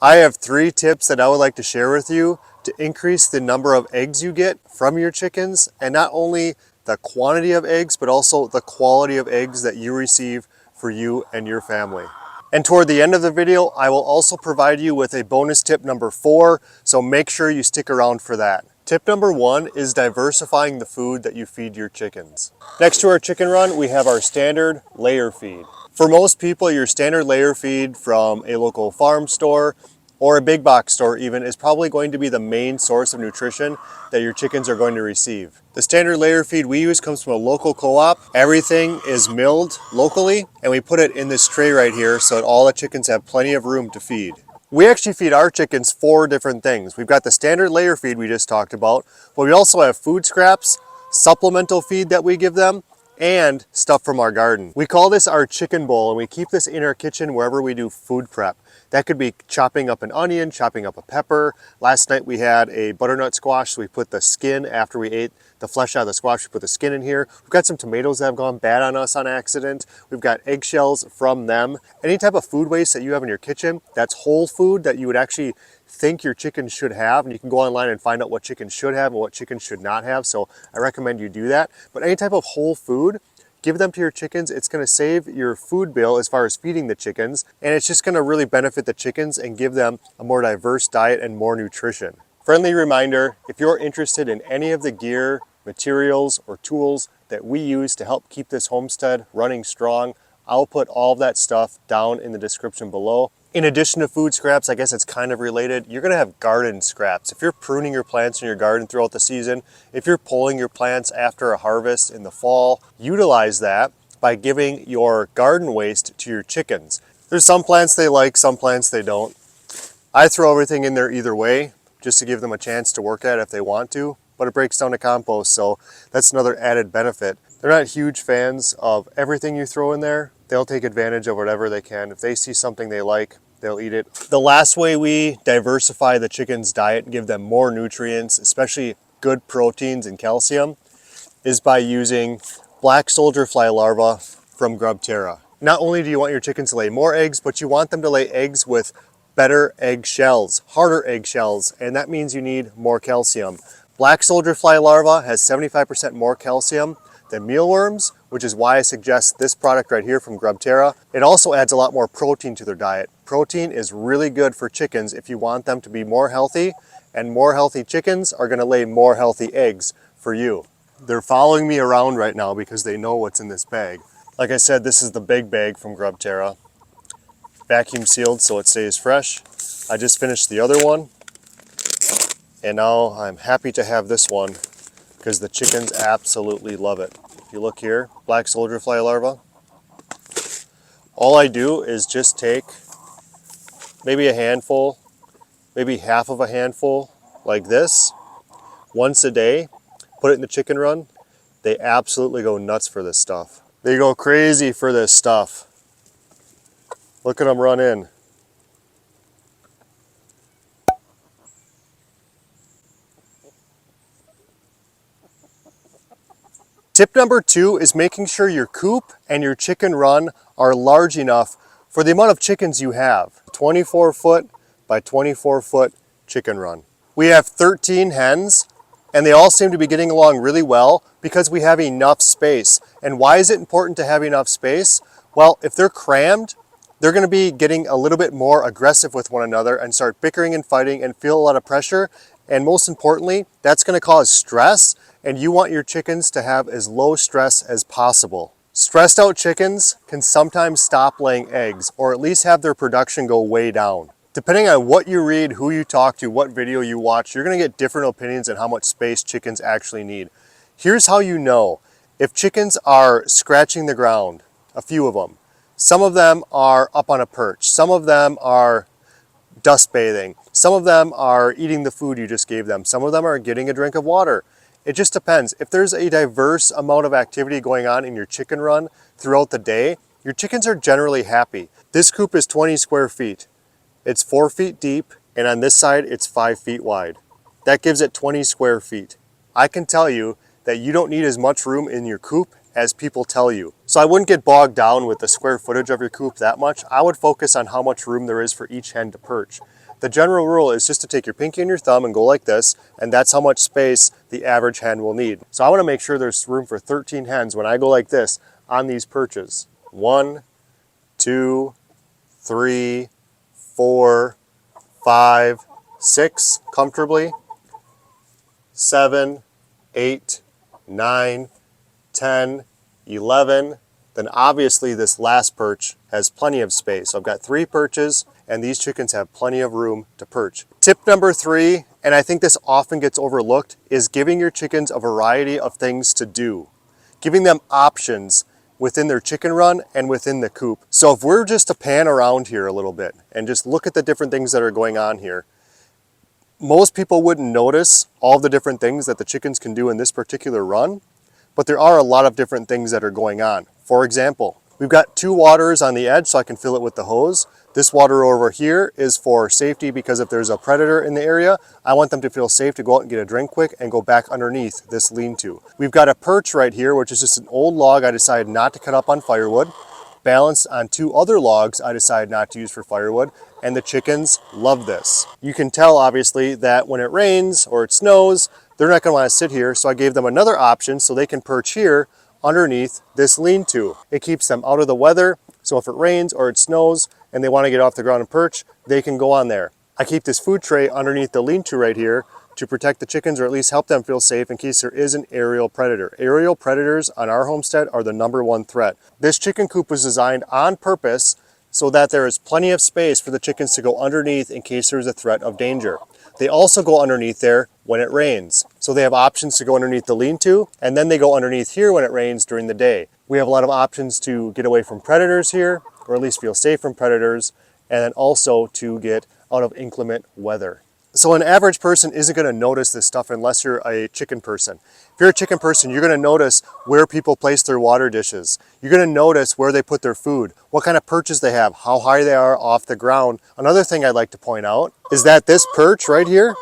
I have 3 tips that I would like to share with you to increase the number of eggs you get from your chickens, and not only the quantity of eggs, but also the quality of eggs that you receive for you and your family. And toward the end of the video, I will also provide you with a bonus tip number 4, so make sure you stick around for that. Tip number 1 is diversifying the food that you feed your chickens. Next to our chicken run, we have our standard layer feed. For most people, your standard layer feed from a local farm store or a big box store even is probably going to be the main source of nutrition that your chickens are going to receive. The standard layer feed we use comes from a local co-op. Everything is milled locally, and we put it in this tray right here so that all the chickens have plenty of room to feed. We actually feed our chickens 4 different things. We've got the standard layer feed we just talked about, but we also have food scraps, supplemental feed that we give them, and stuff from our garden. We call this our chicken bowl, and we keep this in our kitchen wherever we do food prep. That could be chopping up an onion, chopping up a pepper. Last night we had a butternut squash, so we put the skin, after we ate the flesh out of the squash, we put the skin in here. We've got some tomatoes that have gone bad on us on accident. We've got eggshells from them. Any type of food waste that you have in your kitchen, that's whole food that you would actually think your chickens should have, and you can go online and find out what chickens should have and what chickens should not have, so I recommend you do that. But any type of whole food, give them to your chickens. It's going to save your food bill as far as feeding the chickens, and it's just going to really benefit the chickens and give them a more diverse diet and more nutrition. Friendly reminder, if you're interested in any of the gear, materials, or tools that we use to help keep this homestead running strong, I'll put all of that stuff down in the description below. In addition to food scraps, I guess it's kind of related, you're going to have garden scraps. If you're pruning your plants in your garden throughout the season, if you're pulling your plants after a harvest in the fall, utilize that by giving your garden waste to your chickens. There's some plants they like, some plants they don't. I throw everything in there either way, just to give them a chance to work at it if they want to, but it breaks down to compost, so that's another added benefit. They're not huge fans of everything you throw in there. They'll take advantage of whatever they can. If they see something they like, they'll eat it. The last way we diversify the chicken's diet and give them more nutrients, especially good proteins and calcium, is by using black soldier fly larvae from Grubterra. Not only do you want your chickens to lay more eggs, but you want them to lay eggs with better egg shells, harder egg shells, and that means you need more calcium. Black soldier fly larva has 75% more calcium than mealworms, which is why I suggest this product right here from Grubterra. It also adds a lot more protein to their diet. Protein is really good for chickens if you want them to be more healthy, and more healthy chickens are going to lay more healthy eggs for you. They're following me around right now because they know what's in this bag. Like I said, this is the big bag from Grubterra. Vacuum sealed so it stays fresh. I just finished the other one, and now I'm happy to have this one because the chickens absolutely love it. If you look here, black soldier fly larva. All I do is just take maybe a handful, maybe half of a handful like this, once a day, put it in the chicken run. They absolutely go nuts for this stuff. They go crazy for this stuff. Look at them run in. Tip number 2 is making sure your coop and your chicken run are large enough for the amount of chickens you have. 24 foot by 24 foot chicken run. We have 13 hens, and they all seem to be getting along really well because we have enough space. And why is it important to have enough space? Well, if they're crammed, they're going to be getting a little bit more aggressive with one another and start bickering and fighting and feel a lot of pressure. And most importantly, that's going to cause stress, and you want your chickens to have as low stress as possible. Stressed out chickens can sometimes stop laying eggs, or at least have their production go way down. Depending on what you read, who you talk to, what video you watch, you're going to get different opinions on how much space chickens actually need. Here's how you know. If chickens are scratching the ground, a few of them, some of them are up on a perch, some of them are dust bathing, some of them are eating the food you just gave them, some of them are getting a drink of water. It just depends. If there's a diverse amount of activity going on in your chicken run throughout the day, your chickens are generally happy. This coop is 20 square feet. It's 4 feet deep, and on this side it's 5 feet wide. That gives it 20 square feet. I can tell you that you don't need as much room in your coop as people tell you. So I wouldn't get bogged down with the square footage of your coop that much. I would focus on how much room there is for each hen to perch. The general rule is just to take your pinky and your thumb and go like this, and that's how much space the average hen will need. So I want to make sure there's room for 13 hens when I go like this on these perches. 1, 2, 3, 4, 5, 6 comfortably, 7, 8, 9, 10, 11. Then obviously this last perch has plenty of space. So I've got 3 perches and these chickens have plenty of room to perch. Tip number 3, and I think this often gets overlooked, is giving your chickens a variety of things to do. Giving them options within their chicken run and within the coop. So if we're just to pan around here a little bit and just look at the different things that are going on here, most people wouldn't notice all the different things that the chickens can do in this particular run, but there are a lot of different things that are going on. For example, we've got 2 waters on the edge so I can fill it with the hose. This water over here is for safety because if there's a predator in the area, I want them to feel safe to go out and get a drink quick and go back underneath this lean-to. We've got a perch right here, which is just an old log I decided not to cut up on firewood, balanced on 2 other logs I decided not to use for firewood, and the chickens love this. You can tell obviously that when it rains or it snows, they're not going to want to sit here, so I gave them another option so they can perch here underneath this lean-to. It keeps them out of the weather, so if it rains or it snows and they want to get off the ground and perch, they can go on there. I keep this food tray underneath the lean-to right here to protect the chickens or at least help them feel safe in case there is an aerial predator. Aerial predators on our homestead are the #1 threat. This chicken coop was designed on purpose so that there is plenty of space for the chickens to go underneath in case there's a threat of danger. They also go underneath there when it rains. So they have options to go underneath the lean-to, and then they go underneath here when it rains during the day. We have a lot of options to get away from predators here, or at least feel safe from predators, and then also to get out of inclement weather. So an average person isn't going to notice this stuff unless you're a chicken person. If you're a chicken person, you're going to notice where people place their water dishes. You're going to notice where they put their food, what kind of perches they have, how high they are off the ground. Another thing I'd like to point out is that this perch right here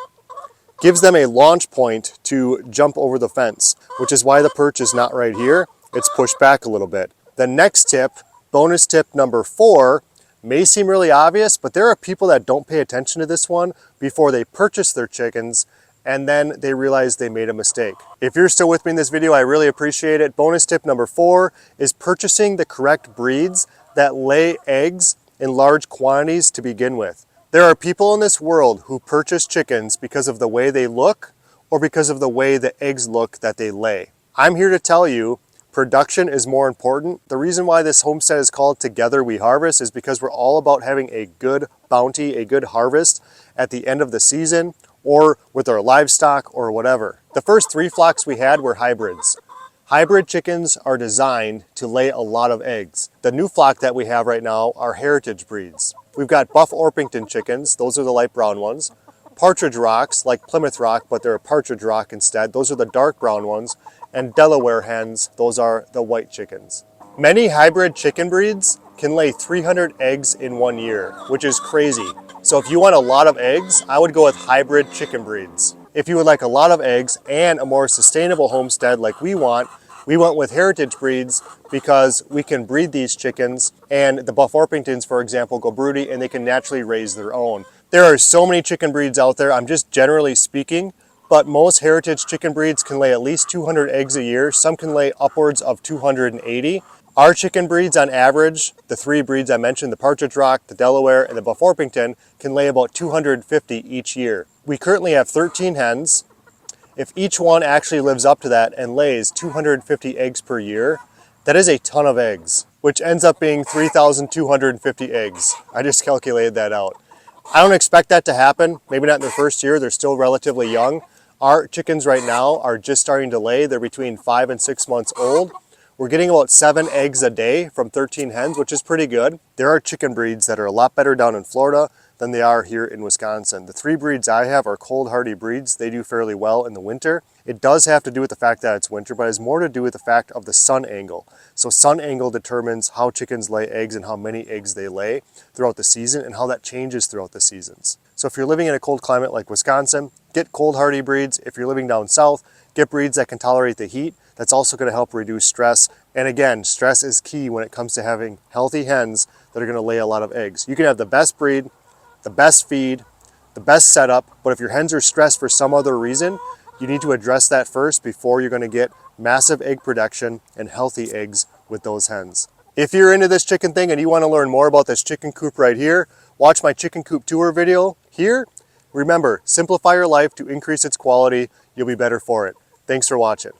gives them a launch point to jump over the fence, which is why the perch is not right here. It's pushed back a little bit. The next tip, bonus tip number 4, may seem really obvious, but there are people that don't pay attention to this one before they purchase their chickens and then they realize they made a mistake. If you're still with me in this video, I really appreciate it. Bonus tip number 4 is purchasing the correct breeds that lay eggs in large quantities to begin with. There are people in this world who purchase chickens because of the way they look or because of the way the eggs look that they lay. I'm here to tell you production is more important. The reason why this homestead is called Together We Harvest is because we're all about having a good bounty, a good harvest at the end of the season or with our livestock or whatever. The first 3 flocks we had were hybrids. Hybrid chickens are designed to lay a lot of eggs. The new flock that we have right now are heritage breeds. We've got Buff Orpington chickens, those are the light brown ones. Partridge Rocks, like Plymouth Rock, but they're a Partridge Rock instead. Those are the dark brown ones. And Delaware hens, those are the white chickens. Many hybrid chicken breeds can lay 300 eggs in 1 year, which is crazy. So if you want a lot of eggs, I would go with hybrid chicken breeds. If you would like a lot of eggs and a more sustainable homestead like we went with heritage breeds because we can breed these chickens, and the Buff Orpingtons, for example, go broody and they can naturally raise their own. There are so many chicken breeds out there, I'm just generally speaking, but most heritage chicken breeds can lay at least 200 eggs a year. Some can lay upwards of 280. Our chicken breeds on average, the 3 breeds I mentioned, the Partridge Rock, the Delaware, and the Buff Orpington, can lay about 250 each year. We currently have 13 hens. If each one actually lives up to that and lays 250 eggs per year, that is a ton of eggs, which ends up being 3,250 eggs. I just calculated that out. I don't expect that to happen, maybe not in their first year, they're still relatively young. Our chickens right now are just starting to lay, they're between 5 and 6 months old. We're getting about 7 eggs a day from 13 hens, which is pretty good. There are chicken breeds that are a lot better down in Florida than they are here in Wisconsin. The 3 breeds I have are cold hardy breeds. They do fairly well in the winter. It does have to do with the fact that it's winter, but it has more to do with the fact of the sun angle. So sun angle determines how chickens lay eggs and how many eggs they lay throughout the season and how that changes throughout the seasons. So if you're living in a cold climate like Wisconsin, get cold hardy breeds. If you're living down south, get breeds that can tolerate the heat. That's also going to help reduce stress. And again, stress is key when it comes to having healthy hens that are going to lay a lot of eggs. You can have the best breed, the best feed, the best setup, but if your hens are stressed for some other reason, you need to address that first before you're going to get massive egg production and healthy eggs with those hens. If you're into this chicken thing and you want to learn more about this chicken coop right here, watch my chicken coop tour video here. Remember, simplify your life to increase its quality. You'll be better for it. Thanks for watching.